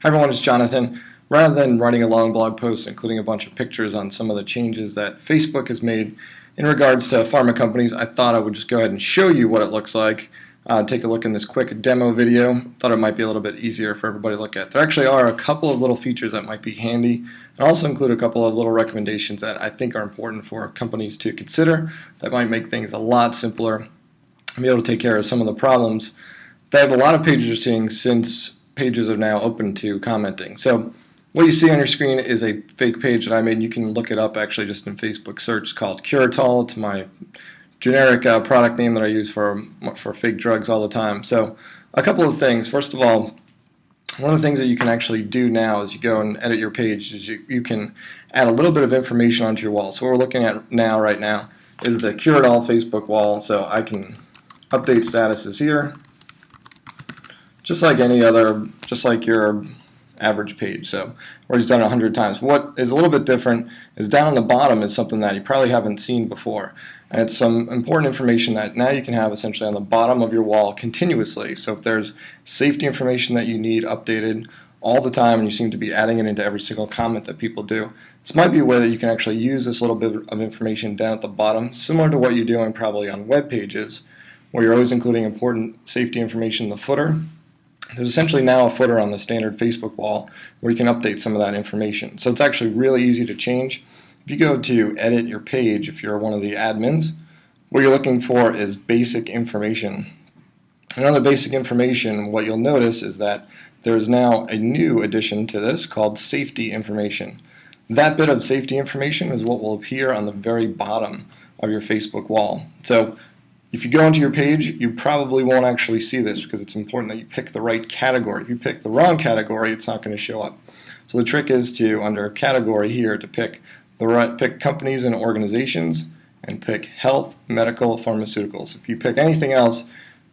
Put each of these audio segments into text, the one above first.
Hi everyone, it's Jonathan. Rather than writing a long blog post including a bunch of pictures on some of the changes that Facebook has made in regards to pharma companies, I thought I would just go ahead and show you what it looks like. Take a look in this quick demo video. Thought it might be a little bit easier for everybody to look at. There actually are a couple of little features that might be handy, and also include a couple of little recommendations that I think are important for companies to consider that might make things a lot simpler and be able to take care of some of the problems that a lot of pages are seeing since pages are now open to commenting. So what you see on your screen is a fake page that I made. You can look it up actually just in Facebook search. It's called Curatol. It's my generic product name that I use for fake drugs all the time. So a couple of things. First of all, one of the things that you can actually do now as you go and edit your page is you can add a little bit of information onto your wall. So what we're looking at right now is the Curatol Facebook wall. So I can update statuses here, just like any other, just like your average page. So where he's done it 100 times. What is a little bit different is down on the bottom is something that you probably haven't seen before. And it's some important information that now you can have essentially on the bottom of your wall continuously. So if there's safety information that you need updated all the time and you seem to be adding it into every single comment that people do, this might be a way that you can actually use this little bit of information down at the bottom, similar to what you're doing probably on web pages, where you're always including important safety information in the footer. There's essentially now a footer on the standard Facebook wall where you can update some of that information. So it's actually really easy to change. If you go to edit your page, if you're one of the admins, what you're looking for is basic information. And under basic information, what you'll notice is that there's now a new addition to this called safety information. That bit of safety information is what will appear on the very bottom of your Facebook wall. So if you go into your page, you probably won't actually see this because it's important that you pick the right category. If you pick the wrong category, it's not going to show up. So the trick is to, under category here, to pick companies and organizations and pick health, medical, pharmaceuticals. If you pick anything else,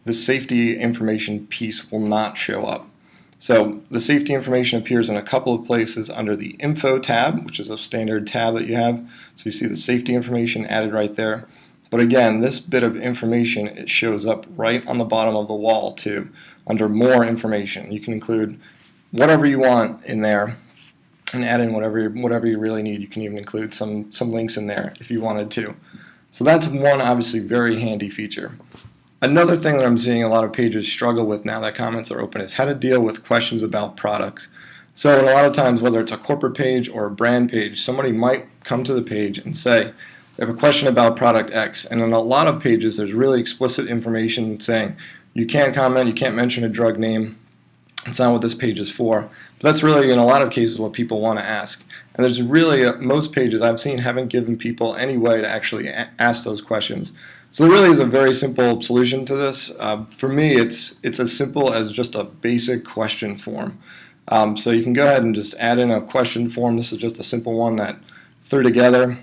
the safety information piece will not show up. So the safety information appears in a couple of places under the info tab, which is a standard tab that you have. So you see the safety information added right there. But again, this bit of information, it shows up right on the bottom of the wall too, under more information. You can include whatever you want in there and add in whatever you really need. You can even include some links in there if you wanted to. So that's one obviously very handy feature. Another thing that I'm seeing a lot of pages struggle with now that comments are open is how to deal with questions about products. So a lot of times, whether it's a corporate page or a brand page, somebody might come to the page and say, they have a question about product X, and in a lot of pages there's really explicit information saying you can't comment, you can't mention a drug name, it's not what this page is for. But that's really in a lot of cases what people want to ask. And there's really, most pages I've seen haven't given people any way to actually ask those questions. So there really is a very simple solution to this. For me, it's as simple as just a basic question form. So you can go ahead and just add in a question form. This is just a simple one that threw together.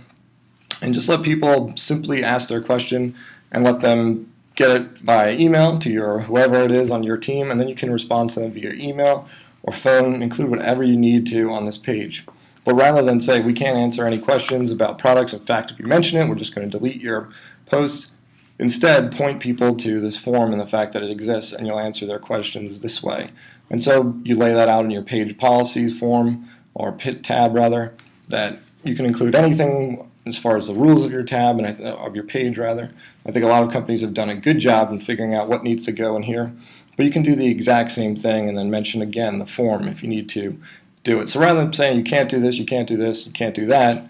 And just let people simply ask their question and let them get it via email to your whoever it is on your team, and then you can respond to them via email or phone, include whatever you need to on this page. But rather than say we can't answer any questions about products, in fact if you mention it we're just going to delete your post, instead point people to this form and the fact that it exists, and you'll answer their questions this way. And so you lay that out in your page policies form, or tab rather, that you can include anything as far as the rules of your tab and of your page rather. I think a lot of companies have done a good job in figuring out what needs to go in here, but you can do the exact same thing and then mention again the form if you need to do it. So rather than saying you can't do this, you can't do this, you can't do that,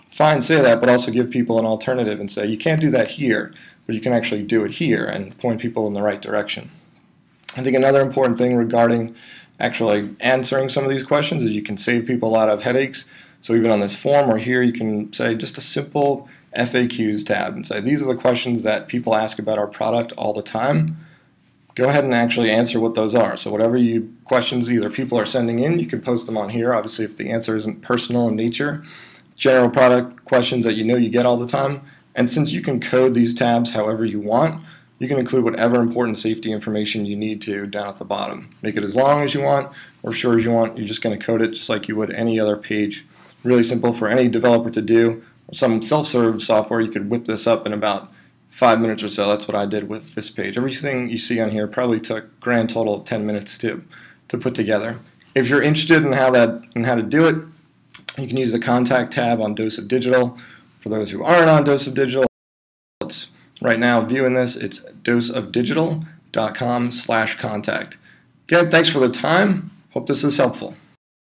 fine, say that, but also give people an alternative and say you can't do that here, but you can actually do it here and point people in the right direction. I think another important thing regarding actually answering some of these questions is you can save people a lot of headaches. So even on this form or here you can say just a simple FAQs tab and say these are the questions that people ask about our product all the time. Go ahead and actually answer what those are. So whatever questions either people are sending in, you can post them on here. Obviously if the answer isn't personal in nature, general product questions that you know you get all the time. And since you can code these tabs however you want, you can include whatever important safety information you need to down at the bottom. Make it as long as you want or short as you want. You're just going to code it just like you would any other page. Really simple for any developer to do. Some self-serve software, you could whip this up in about 5 minutes or so. That's what I did with this page. Everything you see on here probably took grand total of 10 minutes to put together. If you're interested in how to do it, you can use the contact tab on Dose of Digital. For those who aren't on Dose of Digital, it's right now viewing this, it's doseofdigital.com/contact. Again, thanks for the time. Hope this is helpful.